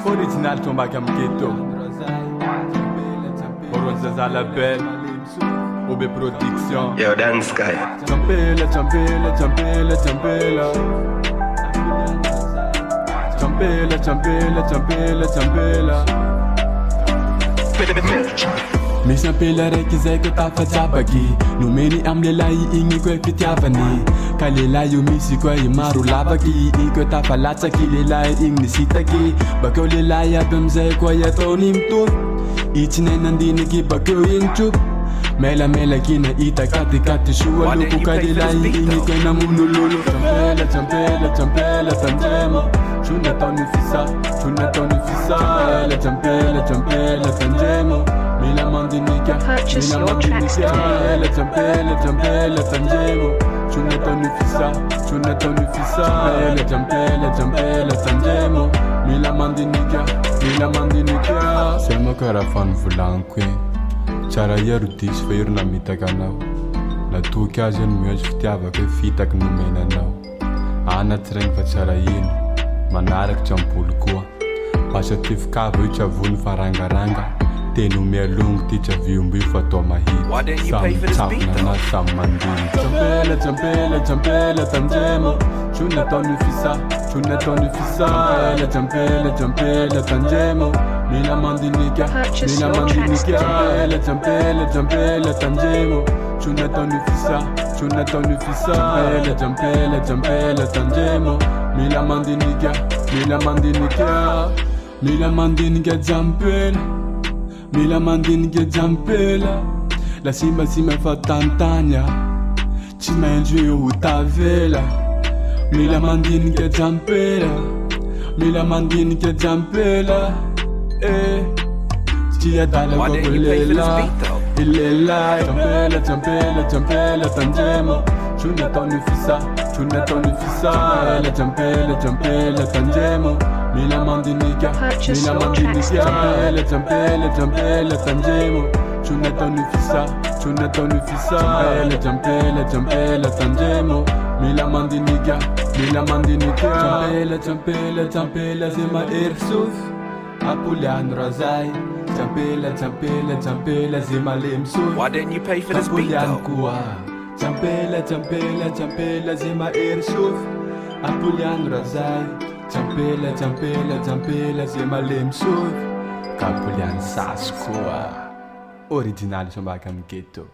Original tombaka mgeto Oronzaza label OB Production Yo, dance guy. Champela, champela, champela, champela Champela, champela, champela, champela Mi champela raiky zay ko tafajabaky Nomeny amle lay igny koa fitiavany Ka lehilahy io misy koa i maro lavaky Igny koa tafalatsaky lehilahy igny nisitaky Bakeo lehilahy aby amizay koa ataony mitovy Itsinainy andiniky bakeo igny tropo Mela kina ita kati soa loko ka lehilahy igny koa namonololo Champela, champela, champela tanjema Shuna taony fisa Champela, champela tanjema Mila mandinika, Purchase your tracks today. Champela, tanjemo Chuna tonu fisa Champela, tanjemo Mila mandinika Sema kara fan vulankwe Tsara iaro diso fa iro namitaka anao Natoky azy io mihôtry fitiavaka hoe fitaky nomena anao Anaty regny fa tsara ino Manaraky trampoly koa Basa ty fikava io tsavony farangaranga Teno mialongo ty tsaviomby fa tao mahity Samy tsapona na samy mandiny Champela tanjemo Shuna taony fisa Champela tanjemo Mila mandinika Purchase your tracks today. Champela tanjemo Shuna taony fisa Champela tanjemo Mila mandinika jampela Mila mandinika jampela La simba fa tantanya Tsy maintsy eo ho tavela Mila mandinika jampela Tsy adala Why didn't you pay for this beat though? Ilehilahy Champela tanjemo Shuna taony fisa Champela tanjemo Mila mandinika Purchase your tracks today. Champela tanjemo Shuna taony fisa Champela tanjemo Mila mandinika Champela zema ersuf Apuliano razai Champela zema lemsuf Why didn't you pay for this beat Apuliano though? kuwa Champela zema ersuf Apuliano razai Champela zema lemsuf Kapuliano sas kuwa Original sombaka mgeto